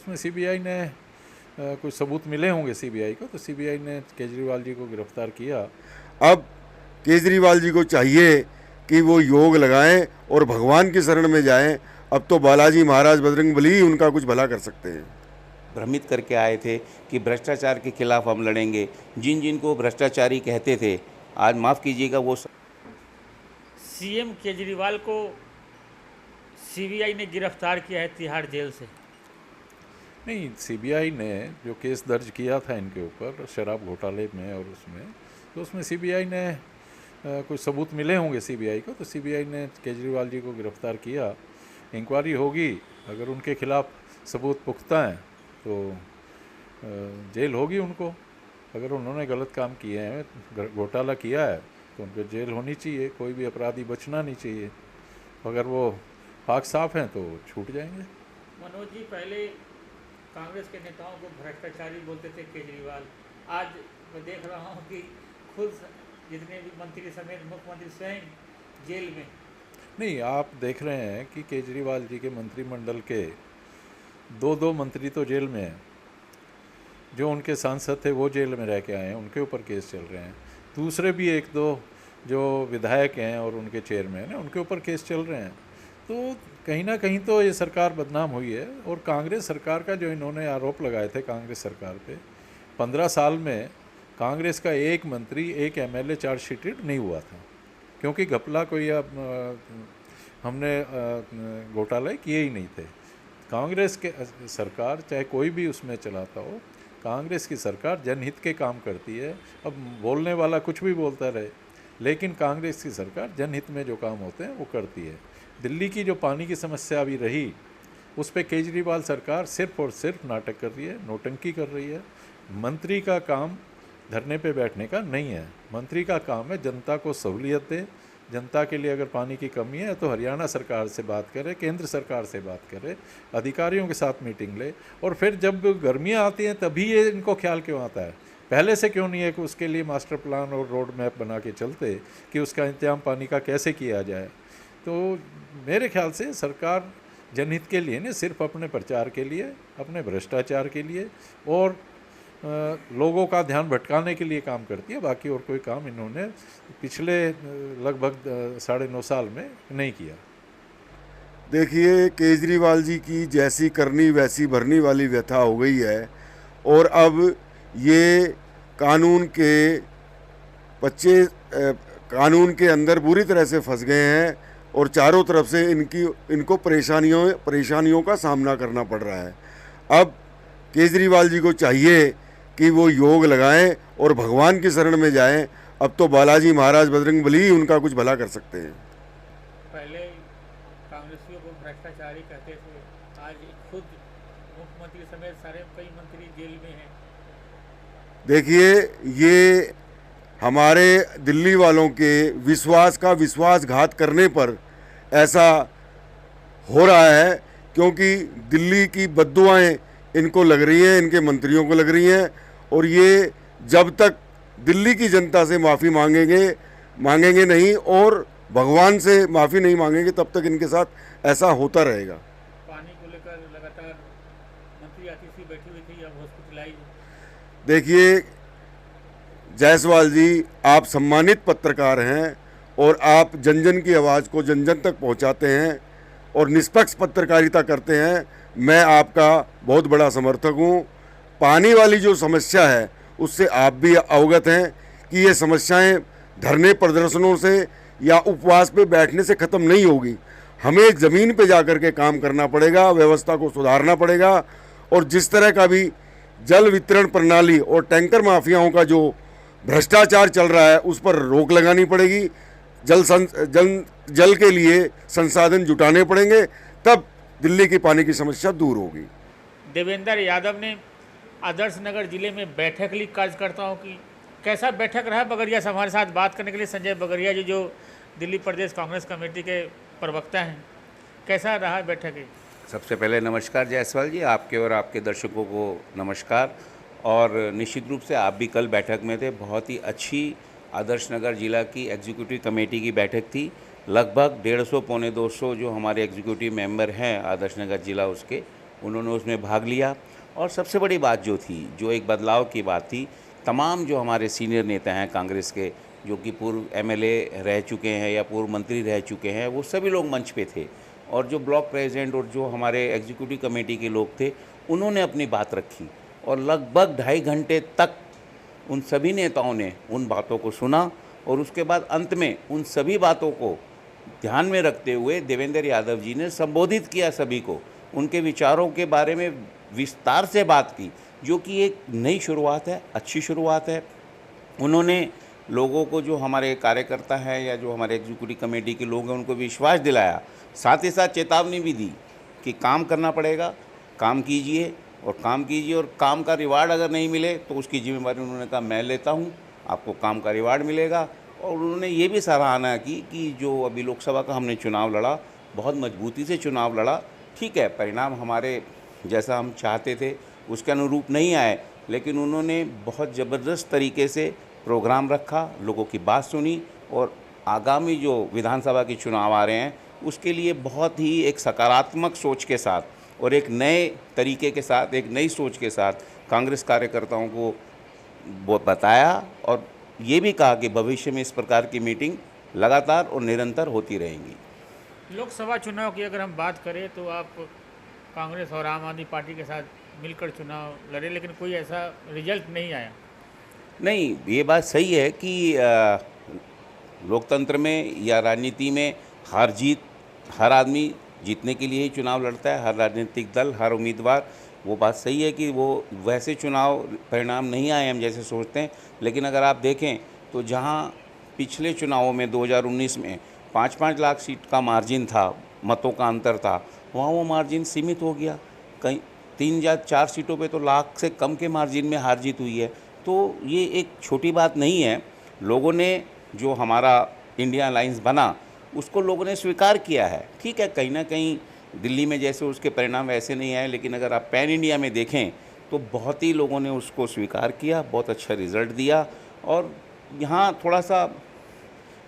उसमें सीबीआई ने कुछ सबूत मिले होंगे सीबीआई को, तो सीबीआई ने केजरीवाल जी को गिरफ्तार किया। अब केजरीवाल जी को चाहिए कि वो योग लगाएं और भगवान की शरण में जाएं। अब तो बालाजी महाराज बजरंगबली ही उनका कुछ भला कर सकते हैं। भ्रमित करके आए थे कि भ्रष्टाचार के खिलाफ हम लड़ेंगे। जिन जिन को भ्रष्टाचारी कहते थे, आज माफ़ कीजिएगा, वो सीएम केजरीवाल को सीबीआई ने गिरफ्तार किया है तिहाड़ जेल से। नहीं, सीबीआई ने जो केस दर्ज किया था इनके ऊपर शराब घोटाले में और उसमें, तो उसमें सीबीआई ने कुछ सबूत मिले होंगे सीबीआई को, तो सीबीआई ने केजरीवाल जी को गिरफ्तार किया। इंक्वायरी होगी, अगर उनके खिलाफ सबूत पुख्ता हैं तो जेल होगी उनको। अगर उन्होंने गलत काम किए हैं, घोटाला किया है, तो उनको जेल होनी चाहिए। कोई भी अपराधी बचना नहीं चाहिए। अगर वो पाक साफ हैं तो छूट जाएंगे। मनोज जी, पहले कांग्रेस के नेताओं को भ्रष्टाचारी बोलते थे केजरीवाल, आज मैं देख रहा हूँ कि खुद जितने भी मंत्री समेत मुख्यमंत्री स्वयं जेल में। नहीं, आप देख रहे हैं कि केजरीवाल जी के मंत्रिमंडल के दो मंत्री तो जेल में हैं। जो उनके सांसद थे वो जेल में रह के आए हैं, उनके ऊपर केस चल रहे हैं। दूसरे भी एक दो जो विधायक हैं और उनके चेयरमैन हैं, उनके ऊपर केस चल रहे हैं। तो कहीं ना कहीं तो ये सरकार बदनाम हुई है। और कांग्रेस सरकार का जो इन्होंने आरोप लगाए थे कांग्रेस सरकार पे, 15 साल में कांग्रेस का एक मंत्री एक एमएलए चार्जशीटेड नहीं हुआ था, क्योंकि घपला कोई हमने घोटाले किए ही नहीं थे। कांग्रेस के सरकार चाहे कोई भी उसमें चलाता हो, कांग्रेस की सरकार जनहित के काम करती है। अब बोलने वाला कुछ भी बोलता रहे, लेकिन कांग्रेस की सरकार जनहित में जो काम होते हैं वो करती है। दिल्ली की जो पानी की समस्या अभी रही, उस पर केजरीवाल सरकार सिर्फ और सिर्फ नाटक कर रही है, नौटंकी कर रही है। मंत्री का काम धरने पे बैठने का नहीं है। मंत्री का काम है जनता को सहूलियत दे। जनता के लिए अगर पानी की कमी है तो हरियाणा सरकार से बात करे, केंद्र सरकार से बात करे, अधिकारियों के साथ मीटिंग ले। और फिर जब गर्मियाँ आती हैं तभी ये इनको ख्याल क्यों आता है? पहले से क्यों नहीं है कि उसके लिए मास्टर प्लान और रोड मैप बना के चलते कि उसका इंतजाम पानी का कैसे किया जाए? तो मेरे ख्याल से सरकार जनहित के लिए नहीं, सिर्फ अपने प्रचार के लिए, अपने भ्रष्टाचार के लिए और लोगों का ध्यान भटकाने के लिए काम करती है। बाकी और कोई काम इन्होंने पिछले लगभग 9.5 साल में नहीं किया। देखिए, केजरीवाल जी की जैसी करनी वैसी भरनी वाली व्यथा हो गई है और अब ये कानून के अंदर बुरी तरह से फंस गए हैं और चारों तरफ से इनको परेशानियों का सामना करना पड़ रहा है। अब केजरीवाल जी को चाहिए कि वो योग लगाएं और भगवान की शरण में जाएं। अब तो बालाजी महाराज बजरंगबली ही उनका कुछ भला कर सकते हैं। पहले कांग्रेसियों को भ्रष्टाचारी कहते थे, आज खुद मुख्यमंत्री समेत सारे कई मंत्री जेल में हैं। देखिए, ये हमारे दिल्ली वालों के विश्वास का विश्वासघात करने पर ऐसा हो रहा है, क्योंकि दिल्ली की बद्दुआएं इनको लग रही हैं, इनके मंत्रियों को लग रही हैं। और ये जब तक दिल्ली की जनता से माफ़ी मांगेंगे नहीं और भगवान से माफ़ी नहीं मांगेंगे, तब तक इनके साथ ऐसा होता रहेगा। पानी को लेकर लगातार मंत्री आतिशी बैठी हुई थी, अब हॉस्पिटलाइज। देखिए जायसवाल जी, आप सम्मानित पत्रकार हैं और आप जन जन की आवाज़ को जन जन तक पहुंचाते हैं और निष्पक्ष पत्रकारिता करते हैं। मैं आपका बहुत बड़ा समर्थक हूं। पानी वाली जो समस्या है उससे आप भी अवगत हैं कि ये समस्याएं धरने प्रदर्शनों से या उपवास पे बैठने से ख़त्म नहीं होगी। हमें ज़मीन पे जाकर के काम करना पड़ेगा, व्यवस्था को सुधारना पड़ेगा और जिस तरह का भी जल वितरण प्रणाली और टैंकर माफियाओं का जो भ्रष्टाचार चल रहा है उस पर रोक लगानी पड़ेगी। जल के लिए संसाधन जुटाने पड़ेंगे, तब दिल्ली की पानी की समस्या दूर होगी। देवेंद्र यादव ने आदर्श नगर जिले में बैठक ली कार्यकर्ताओं की। कैसा बैठक रहा बगरिया से? हमारे साथ बात करने के लिए संजय बगरिया जी, जो दिल्ली प्रदेश कांग्रेस कमेटी के प्रवक्ता हैं, कैसा रहा बैठक? सबसे पहले नमस्कार जायसवाल जी, आपके और आपके दर्शकों को नमस्कार। और निश्चित रूप से आप भी कल बैठक में थे। बहुत ही अच्छी आदर्श नगर जिला की एग्जीक्यूटिव कमेटी की बैठक थी। लगभग 150 पौने 200 जो हमारे एग्जीक्यूटिव मेंबर हैं आदर्श नगर जिला उसके, उन्होंने उसमें भाग लिया। और सबसे बड़ी बात जो थी, जो एक बदलाव की बात थी, तमाम जो हमारे सीनियर नेता हैं कांग्रेस के, जो कि पूर्व एमएलए रह चुके हैं या पूर्व मंत्री रह चुके हैं, वो सभी लोग मंच पे थे। और जो ब्लॉक प्रेसिडेंट और जो हमारे एग्जीक्यूटिव कमेटी के लोग थे, उन्होंने अपनी बात रखी और लगभग 2.5 घंटे तक उन सभी नेताओं ने उन बातों को सुना। और उसके बाद अंत में उन सभी बातों को ध्यान में रखते हुए देवेंद्र यादव जी ने संबोधित किया सभी को, उनके विचारों के बारे में विस्तार से बात की, जो कि एक नई शुरुआत है, अच्छी शुरुआत है। उन्होंने लोगों को, जो हमारे कार्यकर्ता हैं या जो हमारे एग्जीक्यूटिव कमेटी के लोग हैं, उनको विश्वास दिलाया, साथ ही साथ चेतावनी भी दी कि काम करना पड़ेगा, काम कीजिए और काम का रिवार्ड अगर नहीं मिले तो उसकी जिम्मेवारी उन्होंने कहा मैं लेता हूँ, आपको काम का रिवार्ड मिलेगा। और उन्होंने ये भी सराहना की कि जो अभी लोकसभा का हमने चुनाव लड़ा, बहुत मजबूती से चुनाव लड़ा। ठीक है, परिणाम हमारे जैसा हम चाहते थे उसके अनुरूप नहीं आए, लेकिन उन्होंने बहुत ज़बरदस्त तरीके से प्रोग्राम रखा, लोगों की बात सुनी और आगामी जो विधानसभा के चुनाव आ रहे हैं उसके लिए बहुत ही एक सकारात्मक सोच के साथ और एक नए तरीके के साथ, एक नई सोच के साथ कांग्रेस कार्यकर्ताओं को वो बताया और ये भी कहा कि भविष्य में इस प्रकार की मीटिंग लगातार और निरंतर होती रहेंगी। लोकसभा चुनाव की अगर हम बात करें तो आप कांग्रेस और आम आदमी पार्टी के साथ मिलकर चुनाव लड़े, लेकिन कोई ऐसा रिजल्ट नहीं आया। नहीं, ये बात सही है कि लोकतंत्र में या राजनीति में हार जीत, हर आदमी जीतने के लिए ही चुनाव लड़ता है, हर राजनीतिक दल, हर उम्मीदवार। वो बात सही है कि वो वैसे चुनाव परिणाम नहीं आए हम जैसे सोचते हैं, लेकिन अगर आप देखें तो जहां पिछले चुनावों में 2019 में 5-5 लाख सीट का मार्जिन था, मतों का अंतर था, वहाँ वो मार्जिन सीमित हो गया। कहीं 3 या 4 सीटों पे तो लाख से कम के मार्जिन में हार जीत हुई है। तो ये एक छोटी बात नहीं है। लोगों ने जो हमारा इंडिया अलायंस बना उसको लोगों ने स्वीकार किया है। ठीक है, कहीं ना कहीं दिल्ली में जैसे उसके परिणाम वैसे नहीं आए, लेकिन अगर आप पैन इंडिया में देखें तो बहुत ही लोगों ने उसको स्वीकार किया, बहुत अच्छा रिज़ल्ट दिया। और यहाँ थोड़ा सा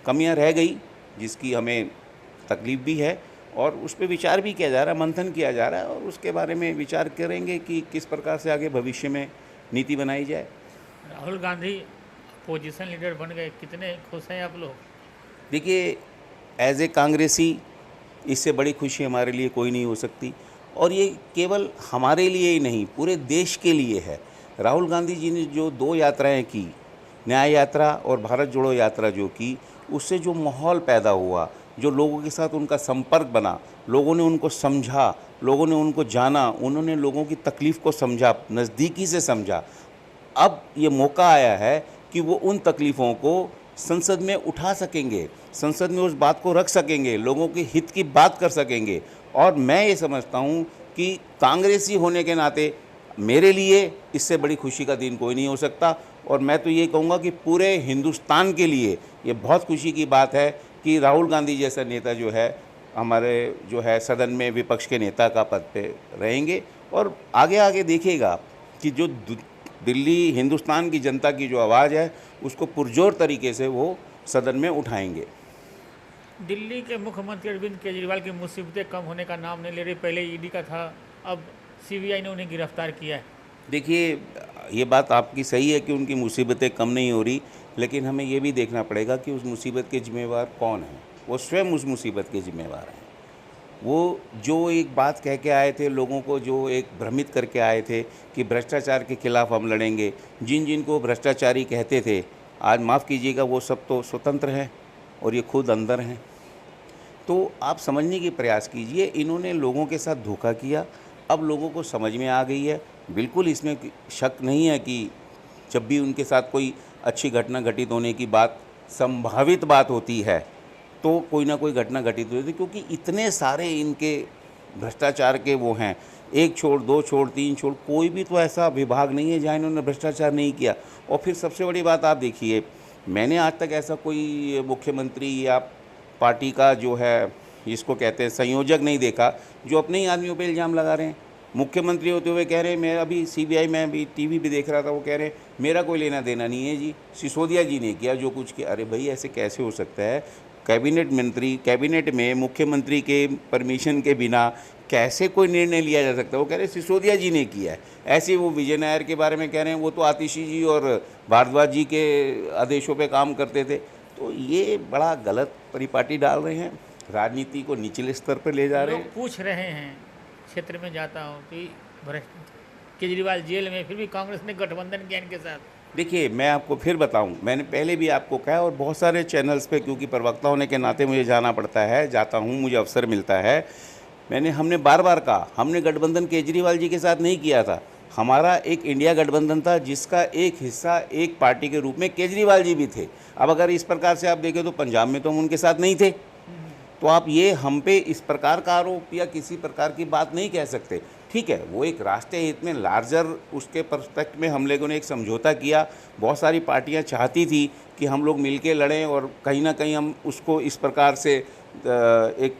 कमियाँ रह गई जिसकी हमें तकलीफ़ भी है और उस पर विचार भी किया जा रहा है, मंथन किया जा रहा है और उसके बारे में विचार करेंगे कि किस प्रकार से आगे भविष्य में नीति बनाई जाए। राहुल गांधी पोजीशन लीडर बन गए, कितने खुश हैं आप लोग? देखिए, एज ए कांग्रेसी इससे बड़ी खुशी हमारे लिए कोई नहीं हो सकती और ये केवल हमारे लिए ही नहीं, पूरे देश के लिए है। राहुल गांधी जी ने जो 2 यात्राएं की, न्याय यात्रा और भारत जोड़ो यात्रा जो की, उससे जो माहौल पैदा हुआ, जो लोगों के साथ उनका संपर्क बना, लोगों ने उनको समझा, लोगों ने उनको जाना, उन्होंने लोगों की तकलीफ़ को समझा, नज़दीकी से समझा। अब ये मौका आया है कि वो उन तकलीफ़ों को संसद में उठा सकेंगे, संसद में उस बात को रख सकेंगे, लोगों के हित की बात कर सकेंगे। और मैं ये समझता हूँ कि कांग्रेसी होने के नाते मेरे लिए इससे बड़ी खुशी का दिन कोई नहीं हो सकता। और मैं तो ये कहूँगा कि पूरे हिंदुस्तान के लिए ये बहुत खुशी की बात है कि राहुल गांधी जैसा नेता जो है हमारे जो है सदन में विपक्ष के नेता का पद पे रहेंगे और आगे आगे देखिएगा कि जो दिल्ली हिंदुस्तान की जनता की जो आवाज़ है उसको पुरजोर तरीके से वो सदन में उठाएंगे। दिल्ली के मुख्यमंत्री अरविंद केजरीवाल की मुसीबतें कम होने का नाम नहीं ले रही। पहले ईडी का था, अब सीबीआई ने उन्हें गिरफ्तार किया है। देखिए, ये बात आपकी सही है कि उनकी मुसीबतें कम नहीं हो रही, लेकिन हमें ये भी देखना पड़ेगा कि उस मुसीबत के जिम्मेवार कौन हैं। वो स्वयं उस मुसीबत के जिम्मेवार हैं। वो जो एक बात कह के आए थे, लोगों को जो एक भ्रमित करके आए थे कि भ्रष्टाचार के खिलाफ हम लड़ेंगे, जिन जिन को भ्रष्टाचारी कहते थे, आज माफ़ कीजिएगा वो सब तो स्वतंत्र हैं और ये खुद अंदर हैं। तो आप समझने की प्रयास कीजिए, इन्होंने लोगों के साथ धोखा किया, अब लोगों को समझ में आ गई है। बिल्कुल इसमें शक नहीं है कि जब भी उनके साथ कोई अच्छी घटना घटित होने की बात, संभावित बात होती है, तो कोई ना कोई घटना घटित होती है, क्योंकि इतने सारे इनके भ्रष्टाचार के वो हैं, 1 छोड़ 2 छोड़ 3 छोड़, कोई भी तो ऐसा विभाग नहीं है जहाँ इन्होंने भ्रष्टाचार नहीं किया। और फिर सबसे बड़ी बात आप देखिए, मैंने आज तक ऐसा कोई मुख्यमंत्री या पार्टी का जो है जिसको कहते हैं संयोजक नहीं देखा जो अपने ही आदमियों पे इल्ज़ाम लगा रहे हैं। मुख्यमंत्री होते हुए कह रहे हैं, मैं अभी सीबीआई में अभी टीवी पे देख रहा था, वो कह रहे हैं मेरा कोई लेना देना नहीं है जी, सिसोदिया जी ने किया जो कुछ किया। अरे भाई, ऐसे कैसे हो सकता है? कैबिनेट मंत्री, कैबिनेट में मुख्यमंत्री के परमिशन के बिना कैसे कोई निर्णय लिया जा सकता है? वो कह रहे हैं सिसोदिया जी ने किया है। ऐसे वो विजय नायर के बारे में कह रहे हैं वो तो आतिशी जी और भारद्वाज जी के आदेशों पे काम करते थे। तो ये बड़ा गलत परिपाटी डाल रहे हैं, राजनीति को निचले स्तर पर ले जा रहे हैं। लोग पूछ रहे हैं, क्षेत्र में जाता हूँ कि केजरीवाल जेल में, फिर भी कांग्रेस ने गठबंधन किया इनके साथ। देखिए, मैं आपको फिर बताऊं, मैंने पहले भी आपको कहा और बहुत सारे चैनल्स पे, क्योंकि प्रवक्ता होने के नाते मुझे जाना पड़ता है, जाता हूं, मुझे अवसर मिलता है, हमने बार बार कहा हमने गठबंधन केजरीवाल जी के साथ नहीं किया था। हमारा एक इंडिया गठबंधन था जिसका एक हिस्सा एक पार्टी के रूप में केजरीवाल जी भी थे। अब अगर इस प्रकार से आप देखें तो पंजाब में तो हम उनके साथ नहीं थे, तो आप ये हम पे इस प्रकार का आरोप या किसी प्रकार की बात नहीं कह सकते। ठीक है, वो एक राष्ट्रीय हित में लार्जर उसके पर्सपेक्ट में हम लोगों ने एक समझौता किया। बहुत सारी पार्टियां चाहती थी कि हम लोग मिलके लड़ें और कहीं ना कहीं हम उसको इस प्रकार से एक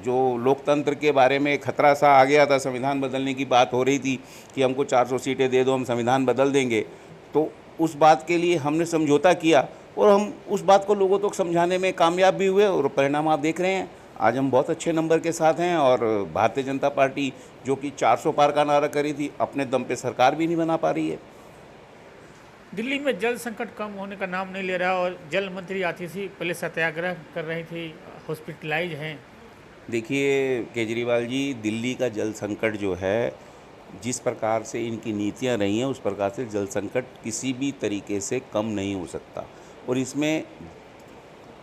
जो लोकतंत्र के बारे में खतरा सा आ गया था, संविधान बदलने की बात हो रही थी कि हमको 400 सीटें दे दो, हम संविधान बदल देंगे। तो उस बात के लिए हमने समझौता किया और हम उस बात को लोगों तक समझाने में कामयाब भी हुए और परिणाम आप देख रहे हैं। आज हम बहुत अच्छे नंबर के साथ हैं और भारतीय जनता पार्टी जो कि 400 पार का नारा करी थी, अपने दम पे सरकार भी नहीं बना पा रही है। दिल्ली में जल संकट कम होने का नाम नहीं ले रहा और जल मंत्री आतिशी पहले सत्याग्रह कर रही थी, हॉस्पिटलाइज हैं। देखिए केजरीवाल जी, दिल्ली का जल संकट जो है, जिस प्रकार से इनकी नीतियां रही हैं उस प्रकार से जल संकट किसी भी तरीके से कम नहीं हो सकता। और इसमें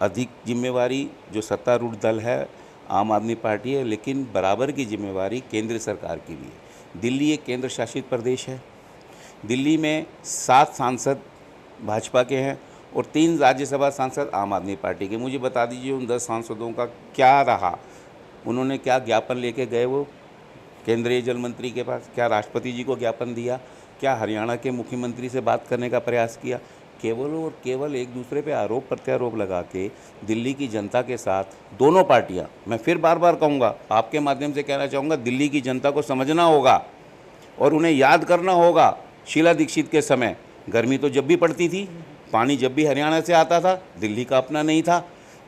अधिक जिम्मेवारी जो सत्तारूढ़ दल है आम आदमी पार्टी है, लेकिन बराबर की जिम्मेवारी केंद्र सरकार की भी है। दिल्ली एक केंद्र शासित प्रदेश है। दिल्ली में 7 सांसद भाजपा के हैं और 3 राज्यसभा सांसद आम आदमी पार्टी के। मुझे बता दीजिए उन 10 सांसदों का क्या रहा, उन्होंने क्या ज्ञापन लेके गए वो केंद्रीय जल मंत्री के पास? क्या राष्ट्रपति जी को ज्ञापन दिया? क्या हरियाणा के मुख्यमंत्री से बात करने का प्रयास किया? केवल और केवल एक दूसरे पे आरोप प्रत्यारोप लगा के दिल्ली की जनता के साथ दोनों पार्टियां, मैं फिर बार बार कहूँगा, आपके माध्यम से कहना चाहूँगा, दिल्ली की जनता को समझना होगा और उन्हें याद करना होगा शीला दीक्षित के समय गर्मी तो जब भी पड़ती थी, पानी जब भी हरियाणा से आता था, दिल्ली का अपना नहीं था,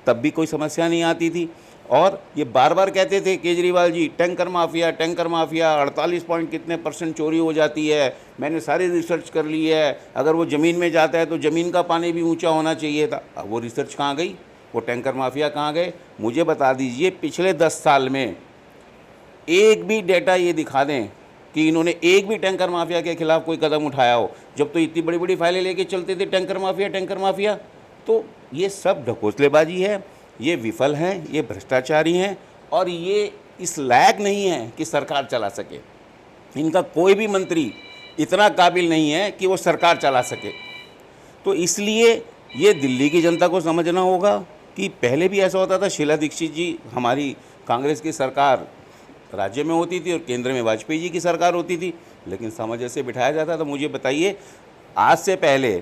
तब भी कोई समस्या नहीं आती थी। और ये बार बार कहते थे Kejriwal ji, tanker mafia 48 point कितने % चोरी हो जाती है, मैंने सारी रिसर्च कर ली है, अगर वो ज़मीन में जाता है तो ज़मीन का पानी भी ऊंचा होना चाहिए था। अब वो रिसर्च कहाँ गई? वो टैंकर माफिया कहाँ गए? मुझे बता दीजिए पिछले 10 साल में एक भी डेटा ये दिखा दें कि इन्होंने एक भी टैंकर माफिया के खिलाफ कोई कदम उठाया हो। जब तो इतनी बड़ी बड़ी फाइलें लेके चलते थे टैंकर माफिया। तो ये सब ढकोसलेबाजी है, ये विफल हैं, ये भ्रष्टाचारी हैं और ये इस लायक नहीं है कि सरकार चला सके। इनका कोई भी मंत्री इतना काबिल नहीं है कि वो सरकार चला सके। तो इसलिए ये दिल्ली की जनता को समझना होगा कि पहले भी ऐसा होता था, शीला दीक्षित जी, हमारी कांग्रेस की सरकार राज्य में होती थी और केंद्र में वाजपेयी जी की सरकार होती थी, लेकिन सामंजस्य से बिठाया जाता था। मुझे बताइए, आज से पहले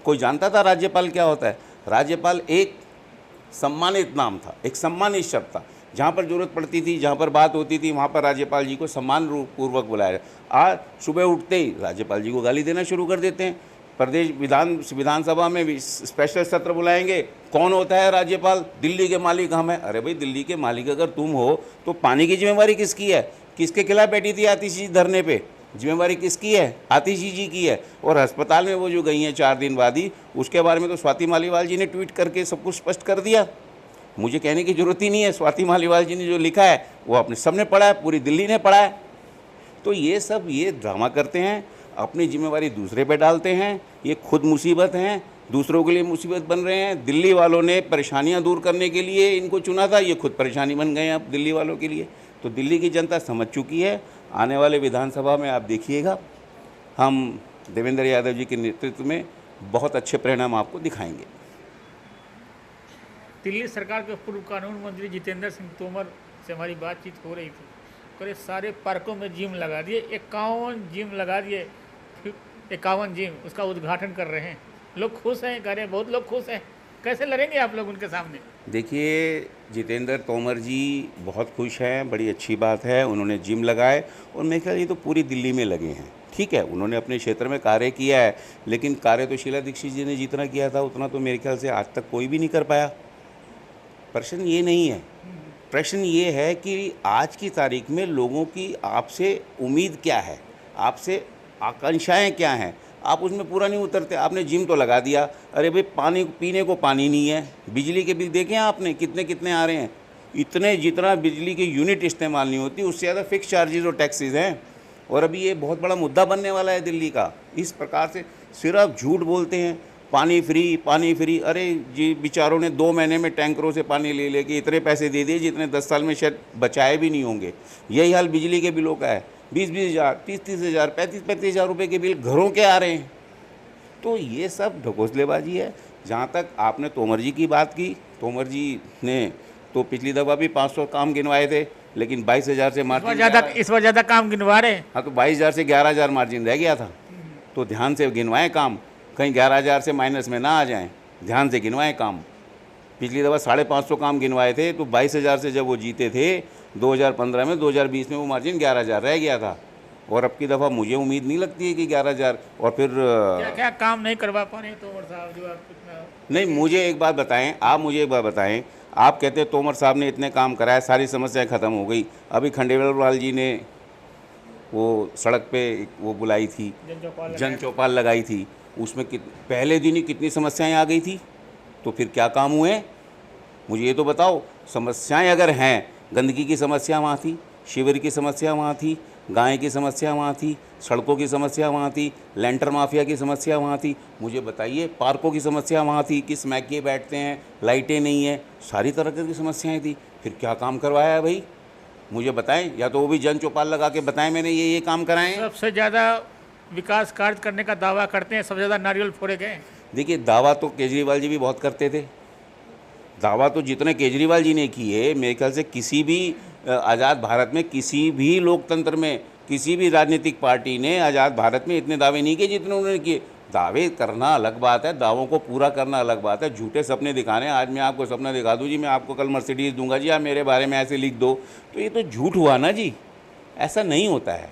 कोई जानता था राज्यपाल क्या होता है? राज्यपाल एक सम्मानित नाम था, एक सम्मानित शब्द था। जहाँ पर ज़रूरत पड़ती थी, जहाँ पर बात होती थी, वहाँ पर राज्यपाल जी को सम्मान पूर्वक बुलाया जाए। आज सुबह उठते ही राज्यपाल जी को गाली देना शुरू कर देते हैं। प्रदेश विधानसभा में स्पेशल सत्र बुलाएंगे, कौन होता है राज्यपाल? दिल्ली के मालिक हम हैं। अरे भाई, दिल्ली के मालिक अगर तुम हो तो पानी की जिम्मेवारी किसकी है? किसके खिलाफ बैठी थी आतिशी जी धरने पे? जिम्मेवारी किसकी है? आतिशी जी की है। और अस्पताल में वो जो गई हैं 4 दिन बाद ही, उसके बारे में तो स्वाति मालीवाल जी ने ट्वीट करके सब कुछ स्पष्ट कर दिया। मुझे कहने की जरूरत ही नहीं है, स्वाति मालीवाल जी ने जो लिखा है वो अपने सबने पढ़ा है, पूरी दिल्ली ने पढ़ा है। तो ये सब ये ड्रामा करते हैं, अपनी जिम्मेवारी दूसरे पे डालते हैं, ये खुद मुसीबत हैं, दूसरों के लिए मुसीबत बन रहे हैं। दिल्ली वालों ने परेशानियां दूर करने के लिए इनको चुना था, ये खुद परेशानी बन गए हैं अब दिल्ली वालों के लिए। तो दिल्ली की जनता समझ चुकी है। आने वाले विधानसभा में आप देखिएगा, हम देवेंद्र यादव जी के नेतृत्व में बहुत अच्छे परिणाम आपको दिखाएंगे। दिल्ली सरकार के पूर्व कानून मंत्री जितेंद्र सिंह तोमर से हमारी बातचीत हो रही थी, करे सारे पार्कों में जिम लगा दिए, 51 जिम लगा दिए, 51 जिम, उसका उद्घाटन कर रहे हैं। लोग खुश हैं, कह रहे हैं बहुत लोग खुश हैं। कैसे लड़ेंगे आप लोग उनके सामने? देखिए, जितेंद्र तोमर जी बहुत खुश हैं, बड़ी अच्छी बात है, उन्होंने जिम लगाए और मेरे ख्याल ये तो पूरी दिल्ली में लगे हैं। ठीक है, उन्होंने अपने क्षेत्र में कार्य किया है, लेकिन कार्य तो शीला दीक्षित जी ने जितना किया था उतना तो मेरे ख्याल से आज तक कोई भी नहीं कर पाया। प्रश्न ये नहीं है, प्रश्न ये है कि आज की तारीख में लोगों की आपसे उम्मीद क्या है, आपसे आकांक्षाएं क्या हैं, आप उसमें पूरा नहीं उतरते। आपने जिम तो लगा दिया, अरे भाई पानी पीने को पानी नहीं है। बिजली के बिल देखें आपने कितने कितने आ रहे हैं, इतने जितना बिजली की यूनिट इस्तेमाल नहीं होती उससे ज़्यादा फिक्स चार्जेस और टैक्सेस हैं। और अभी ये बहुत बड़ा मुद्दा बनने वाला है दिल्ली का। इस प्रकार से सिर्फ झूठ बोलते हैं, पानी फ्री पानी फ्री। अरे जी बेचारों ने 2 महीने में टैंकरों से पानी ले लेके इतने पैसे दे दिए जितने 10 साल में शायद बचाए भी नहीं होंगे। यही हाल बिजली के बिलों का है, 20-20 हज़ार, 30-30 हज़ार, 35-35 हज़ार रुपये के बिल घरों के आ रहे हैं। तो ये सब ढकोसलेबाजी है। जहाँ तक आपने तोमर जी की बात की, तोमर जी ने तो पिछली दफ़ा भी 500 काम गिनवाए थे, लेकिन 22,000 से मार्जिन इस बार ज़्यादा काम गिनवा रहे हैं। हाँ, तो 22,000 से 11,000 मार्जिन रह गया था। तो ध्यान से गिनवाएं काम, कहीं 11,000 से माइनस में ना आ जाएं। ध्यान से गिनवाएं काम। पिछली दफ़ा 550 काम गिनवाए थे, तो 22,000 से जब वो जीते थे 2015 में, 2020 में वो मार्जिन 11,000 रह गया था। और अब की दफ़ा मुझे उम्मीद नहीं लगती है कि 11,000। और फिर क्या क्या काम नहीं करवा पा रहे हैं तोमर साहब जो आप इतना। नहीं, मुझे एक बात बताएं, आप मुझे एक बात बताएं, आप कहते हैं तोमर साहब ने इतने काम कराए, सारी समस्याएं ख़त्म हो गई। अभी खंडेलवाल जी ने वो सड़क पे वो बुलाई थी, जन चौपाल लगाई थी, उसमें पहले दिन ही कितनी समस्याएं आ गई थी। तो फिर क्या काम हुए मुझे ये तो बताओ। समस्याएं अगर हैं, गंदगी की समस्या वहाँ थी, शिविर की समस्या वहाँ थी, गाय की समस्या वहाँ थी, सड़कों की समस्या वहाँ थी, लेंटर माफिया की समस्या वहाँ थी, मुझे बताइए पार्कों की समस्या वहाँ थी कि स्मैकिए बैठते हैं, लाइटें नहीं है, सारी तरह की समस्याएं थी। फिर क्या काम करवाया है भाई, मुझे बताएं। या तो वो भी जन चौपाल लगा के बताएं मैंने ये काम कराएं। सबसे ज़्यादा विकास कार्य करने का दावा करते हैं, सबसे ज़्यादा नारियल फोड़े गए। देखिए, दावा तो केजरीवाल जी भी बहुत करते थे। दावा तो जितने केजरीवाल जी ने किए, मेरे ख्याल से किसी भी आज़ाद भारत में, किसी भी लोकतंत्र में, किसी भी राजनीतिक पार्टी ने आज़ाद भारत में इतने दावे नहीं किए जितने उन्होंने किए। दावे करना अलग बात है, दावों को पूरा करना अलग बात है। झूठे सपने दिखाने, आज मैं आपको सपना दिखा दूँ जी, मैं आपको कल मर्सिडीज़ दूंगा जी, आप मेरे बारे में ऐसे लिख दो, तो ये तो झूठ हुआ ना जी। ऐसा नहीं होता है।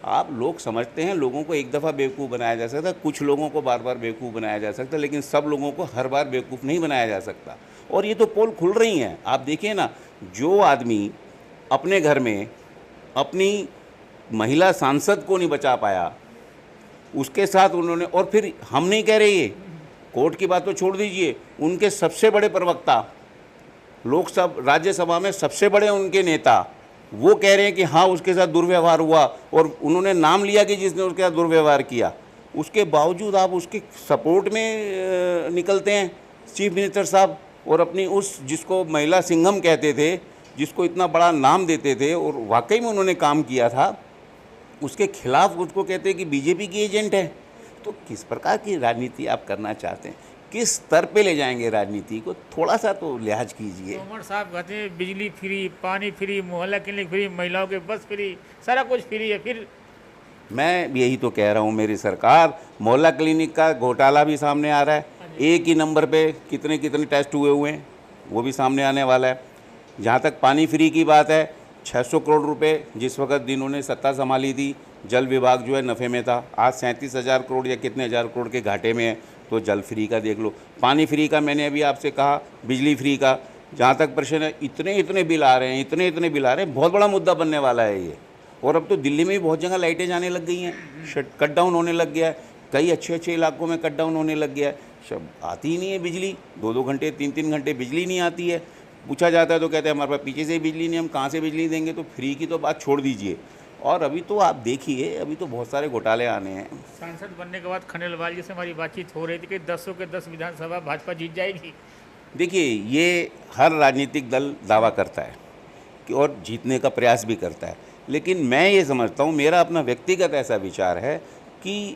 आप लोग समझते हैं लोगों को एक दफ़ा बेवकूफ़ बनाया जा सकता है, कुछ लोगों को बार बार बेवकूफ़ बनाया जा सकता है, लेकिन सब लोगों को हर बार बेवकूफ़ नहीं बनाया जा सकता। और ये तो पोल खुल रही हैं। आप देखिए ना, जो आदमी अपने घर में अपनी महिला सांसद को नहीं बचा पाया, उसके साथ उन्होंने, और फिर हम नहीं कह रहे, ये कोर्ट की बात तो छोड़ दीजिए, उनके सबसे बड़े प्रवक्ता, लोकसभा राज्यसभा में सबसे बड़े उनके नेता, वो कह रहे हैं कि हाँ उसके साथ दुर्व्यवहार हुआ, और उन्होंने नाम लिया कि जिसने उसके साथ दुर्व्यवहार किया। उसके बावजूद आप उसके सपोर्ट में निकलते हैं चीफ मिनिस्टर साहब, और अपनी उस जिसको महिला सिंघम कहते थे, जिसको इतना बड़ा नाम देते थे और वाकई में उन्होंने काम किया था, उसके खिलाफ उसको कहते हैं कि बीजेपी की एजेंट है। तो किस प्रकार की राजनीति आप करना चाहते हैं, किस स्तर पे ले जाएंगे राजनीति को, थोड़ा सा तो लिहाज कीजिए। तोमर साहब कहते हैं बिजली फ्री, पानी फ्री, मोहल्ला क्लिनिक फ्री, महिलाओं के बस फ्री, सारा कुछ फ्री है। फिर मैं यही तो कह रहा हूँ, मेरी सरकार, मोहल्ला क्लिनिक का घोटाला भी सामने आ रहा है, एक ही नंबर पे कितने कितने टेस्ट हुए हैं वो भी सामने आने वाला है। जहाँ तक पानी फ्री की बात है, 600 करोड़ रुपए जिस वक्त इन्होंने सत्ता संभाली थी, जल विभाग जो है नफ़े में था, आज 37,000 करोड़ या कितने हज़ार करोड़ के घाटे में है। तो जल फ्री का देख लो, पानी फ्री का मैंने अभी आपसे कहा, बिजली फ्री का, जहाँ तक प्रश्न है, इतने बिल आ रहे हैं, इतने बिल आ रहे हैं, बहुत बड़ा मुद्दा बनने वाला है ये। और अब तो दिल्ली में भी बहुत जगह लाइटें जाने लग गई हैं, कट डाउन होने लग गया है, कई अच्छे इलाकों में कट डाउन होने लग गया है, सब आती ही नहीं है बिजली, 2-2 घंटे 3-3 घंटे बिजली नहीं आती है। पूछा जाता है तो कहते हैं हमारे पास पीछे से बिजली नहीं, हम कहाँ से बिजली देंगे। तो फ्री की तो बात छोड़ दीजिए। और अभी तो आप देखिए, अभी तो बहुत सारे घोटाले आने हैं। सांसद बनने के बाद खंडेलवाल जी से हमारी बातचीत हो रही थी कि 10 के 10 विधानसभा भाजपा जीत जाएगी। देखिए, ये हर राजनीतिक दल दावा करता है कि और जीतने का प्रयास भी करता है, लेकिन मैं ये समझता हूँ, मेरा अपना व्यक्तिगत ऐसा विचार है कि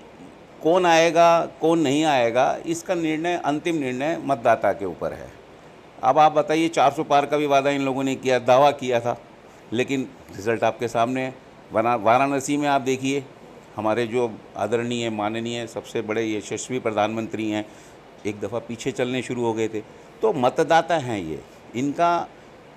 कौन आएगा कौन नहीं आएगा, इसका निर्णय, अंतिम निर्णय मतदाता के ऊपर है। अब आप बताइए, 400 पार का भी वादा इन लोगों ने किया, दावा किया था, लेकिन रिज़ल्ट आपके सामने है। वाराणसी में आप देखिए, हमारे जो आदरणीय माननीय सबसे बड़े यशस्वी प्रधानमंत्री हैं, एक दफ़ा पीछे चलने शुरू हो गए थे। तो मतदाता हैं ये, इनका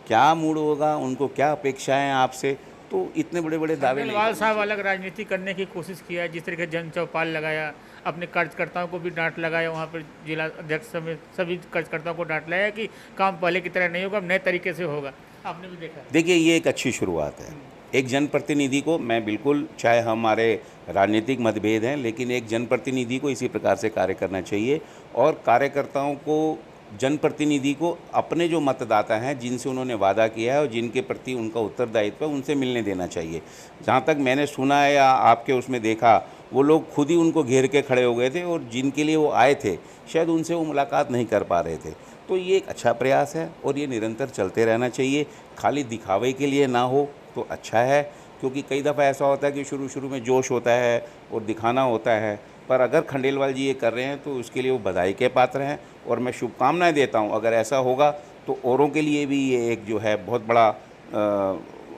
क्या मूड होगा, उनको क्या अपेक्षाएं आपसे, तो इतने बड़े बड़े दावे नहीं। खंडेलवाल साहब अलग राजनीति करने की कोशिश किया, जिस तरीके जन चौपाल लगाया, अपने कार्यकर्ताओं को भी डांट लगाया, वहाँ पर जिला अध्यक्ष समेत सभी कार्यकर्ताओं को डांट लगाया कि काम पहले की तरह नहीं होगा, अब नए तरीके से होगा। आपने भी देखा। देखिए, ये एक अच्छी शुरुआत है। एक जनप्रतिनिधि को, मैं बिल्कुल, चाहे हमारे राजनीतिक मतभेद हैं, लेकिन एक जनप्रतिनिधि को इसी प्रकार से कार्य करना चाहिए और कार्यकर्ताओं को, जनप्रतिनिधि को अपने जो मतदाता हैं, जिनसे उन्होंने वादा किया है और जिनके प्रति उनका उत्तरदायित्व है, उनसे मिलने देना चाहिए। जहाँ तक मैंने सुना है या आपके उसमें देखा, वो लोग खुद ही उनको घेर के खड़े हो गए थे और जिनके लिए वो आए थे शायद उनसे वो मुलाकात नहीं कर पा रहे थे। तो ये एक अच्छा प्रयास है और ये निरंतर चलते रहना चाहिए। खाली दिखावे के लिए ना हो तो अच्छा है, क्योंकि कई दफ़ा ऐसा होता है कि शुरू में जोश होता है और दिखाना होता है, पर अगर खंडेलवाल जी ये कर रहे हैं तो उसके लिए वो बधाई के पात्र हैं और मैं शुभकामनाएं देता हूं। अगर ऐसा होगा तो औरों के लिए भी ये एक जो है बहुत बड़ा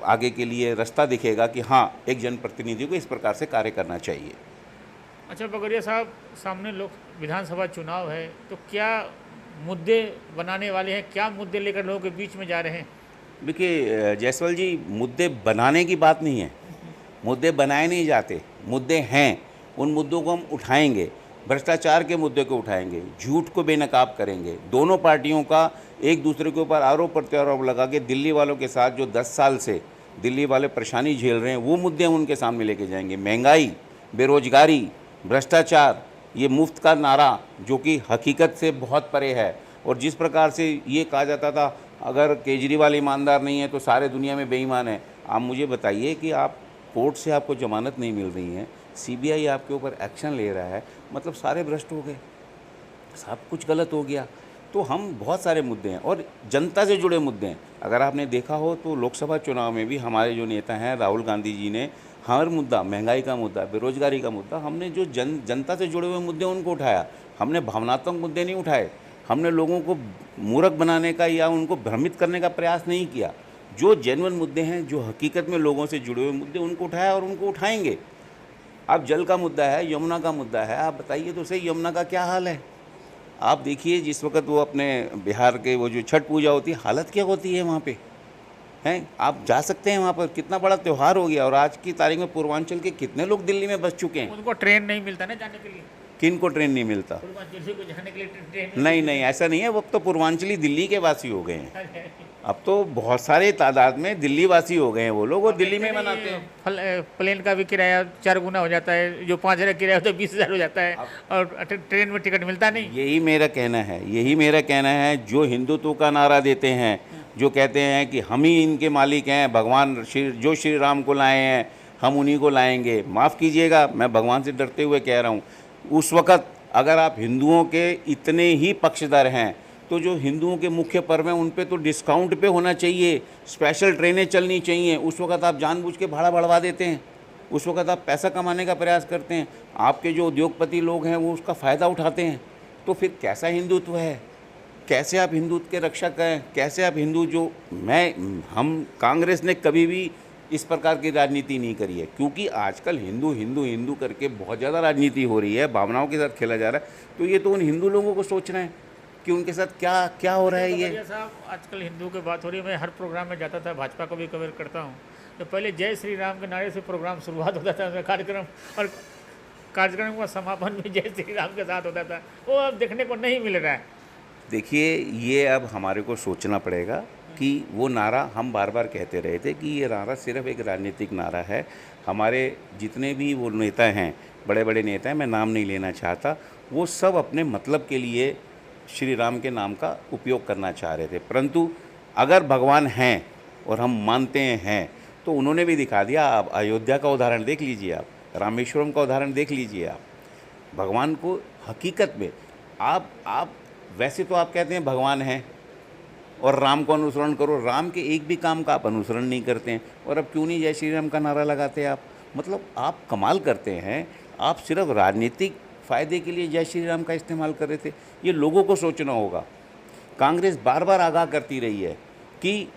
आगे के लिए रास्ता दिखेगा कि हाँ, एक जनप्रतिनिधि को इस प्रकार से कार्य करना चाहिए। अच्छा बगरिया साहब, सामने लोक विधानसभा चुनाव है, तो क्या मुद्दे बनाने वाले हैं, क्या मुद्दे लेकर लोगों के बीच में जा रहे हैं? देखिए जायसवाल जी, मुद्दे बनाने की बात नहीं है, मुद्दे बनाए नहीं जाते, मुद्दे हैं, उन मुद्दों को हम उठाएंगे। भ्रष्टाचार के मुद्दे को उठाएंगे, झूठ को बेनकाब करेंगे। दोनों पार्टियों का एक दूसरे के ऊपर आरोप प्रत्यारोप लगा के दिल्ली वालों के साथ जो 10 साल से दिल्ली वाले परेशानी झेल रहे हैं, वो मुद्दे हम उनके सामने लेके जाएंगे। महंगाई, बेरोजगारी, भ्रष्टाचार, ये मुफ्त का नारा जो कि हकीकत से बहुत परे है। और जिस प्रकार से ये कहा जाता था अगर केजरीवाल ईमानदार नहीं है तो सारे दुनिया में बेईमान है, आप मुझे बताइए कि आप कोर्ट से आपको जमानत नहीं मिल रही है, सीबीआई आपके ऊपर एक्शन ले रहा है, मतलब सारे भ्रष्ट हो गए, सब कुछ गलत हो गया। तो हम बहुत सारे मुद्दे हैं और जनता से जुड़े मुद्दे हैं। अगर आपने देखा हो तो लोकसभा चुनाव में भी हमारे जो नेता हैं राहुल गांधी जी ने हर मुद्दा, महंगाई का मुद्दा, बेरोजगारी का मुद्दा, हमने जो जनता से जुड़े हुए मुद्दे उनको उठाया। हमने भावनात्मक मुद्दे नहीं उठाए, हमने लोगों को मूर्ख बनाने का या उनको भ्रमित करने का प्रयास नहीं किया। जो जेन्युइन मुद्दे हैं, जो हकीकत में लोगों से जुड़े हुए मुद्दे, उनको उठाया और उनको उठाएंगे। अब जल का मुद्दा है, यमुना का मुद्दा है, आप बताइए तो सही यमुना का क्या हाल है। आप देखिए जिस वक्त वो अपने बिहार के वो जो छठ पूजा होती है, हालत क्या होती है वहाँ पे, हैं? आप जा सकते हैं वहाँ पर, कितना बड़ा त्यौहार हो गया। और आज की तारीख में पूर्वांचल के कितने लोग दिल्ली में बस चुके हैं। उनको ट्रेन नहीं मिलता ना जाने के लिए, किन को ट्रेन नहीं मिलता? पूर्वांचल को जाने के लिए ट्रेन नहीं, ऐसा नहीं है। अब तो पूर्वांचली दिल्ली के वासी हो गए हैं। अब तो बहुत सारे तादाद में दिल्ली वासी हो गए हैं वो लोग, और दिल्ली में मनाते हैं। प्लेन का भी किराया 4 गुना हो जाता है, जो 5,000 किराया होता है 20,000 हो जाता है, और ट्रेन में टिकट मिलता नहीं। यही मेरा कहना है, जो हिंदुत्व का नारा देते हैं, जो कहते हैं कि हम ही इनके मालिक हैं, भगवान जो श्री राम को लाए हैं हम उन्हीं को लाएंगे। माफ़ कीजिएगा, मैं भगवान से डरते हुए कह रहा हूँ, उस वक़्त अगर आप हिंदुओं के इतने ही पक्षधर हैं तो जो हिंदुओं के मुख्य पर्व हैं उन पे तो डिस्काउंट पे होना चाहिए, स्पेशल ट्रेनें चलनी चाहिए। उस वक़्त आप जानबूझ के भाड़ा बढ़वा देते हैं, उस वक़्त आप पैसा कमाने का प्रयास करते हैं। आपके जो उद्योगपति लोग हैं वो उसका फ़ायदा उठाते हैं। तो फिर कैसा हिंदुत्व है? कैसे आप हिंदुत्व के रक्षक हैं? कैसे आप हिंदू जो हम कांग्रेस ने कभी भी इस प्रकार की राजनीति नहीं करी है, क्योंकि आजकल हिंदू हिंदू हिंदू करके बहुत ज़्यादा राजनीति हो रही है, भावनाओं के साथ खेला जा रहा है। तो ये तो उन हिंदू लोगों को सोचना है कि उनके साथ क्या हो रहा है। ये साहब, आजकल हिंदू की बात हो रही है, मैं हर प्रोग्राम में जाता था, भाजपा को भी कवर करता हूँ, तो पहले जय श्री राम के नारे से प्रोग्राम शुरुआत होता था कार्यक्रम, और कार्यक्रम का समापन भी जय श्री राम के साथ होता था। वो अब देखने को नहीं मिल रहा है। देखिए, ये अब हमारे को सोचना पड़ेगा कि वो नारा हम बार बार कहते रहे थे कि ये नारा सिर्फ एक राजनीतिक नारा है। हमारे जितने भी वो नेता हैं, बड़े बड़े नेता हैं, मैं नाम नहीं लेना चाहता, वो सब अपने मतलब के लिए श्री राम के नाम का उपयोग करना चाह रहे थे। परंतु अगर भगवान हैं और हम मानते हैं तो उन्होंने भी दिखा दिया। आप अयोध्या का उदाहरण देख लीजिए, आप रामेश्वरम का उदाहरण देख लीजिए। आप भगवान को हकीकत में आप वैसे तो आप कहते हैं भगवान हैं और राम को अनुसरण करो, राम के एक भी काम का आप अनुसरण नहीं करते हैं, और अब क्यों नहीं जय श्री राम का नारा लगाते आप? मतलब आप कमाल करते हैं। आप सिर्फ राजनीतिक फ़ायदे के लिए जय श्री राम का इस्तेमाल कर रहे थे। ये लोगों को सोचना होगा। कांग्रेस बार बार आगाह करती रही है कि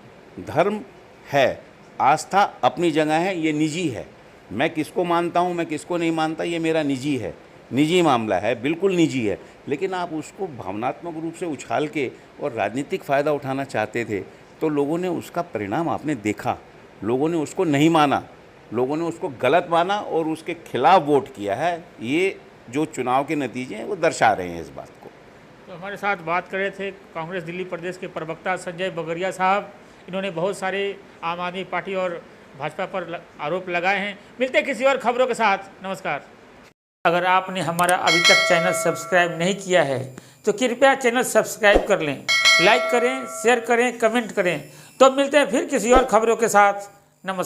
धर्म है, आस्था अपनी जगह है, ये निजी है। मैं किसको मानता हूँ, मैं किसको नहीं मानता, ये मेरा निजी है, निजी मामला है, बिल्कुल निजी है। लेकिन आप उसको भावनात्मक रूप से उछाल के और राजनीतिक फ़ायदा उठाना चाहते थे, तो लोगों ने उसका परिणाम आपने देखा। लोगों ने उसको नहीं माना, लोगों ने उसको गलत माना और उसके खिलाफ वोट किया है। ये जो चुनाव के नतीजे हैं वो दर्शा रहे हैं इस बात को। तो हमारे साथ बात कर रहे थे कांग्रेस दिल्ली प्रदेश के प्रवक्ता संजय बगरिया साहब। इन्होंने बहुत सारे आम आदमी पार्टी और भाजपा पर आरोप लगाए हैं। मिलते हैं किसी और खबरों के साथ। नमस्कार। अगर आपने हमारा अभी तक चैनल सब्सक्राइब नहीं किया है तो कृपया चैनल सब्सक्राइब कर लें, लाइक करें, शेयर करें, कमेंट करें। तो मिलते हैं फिर किसी और खबरों के साथ। नमस्कार।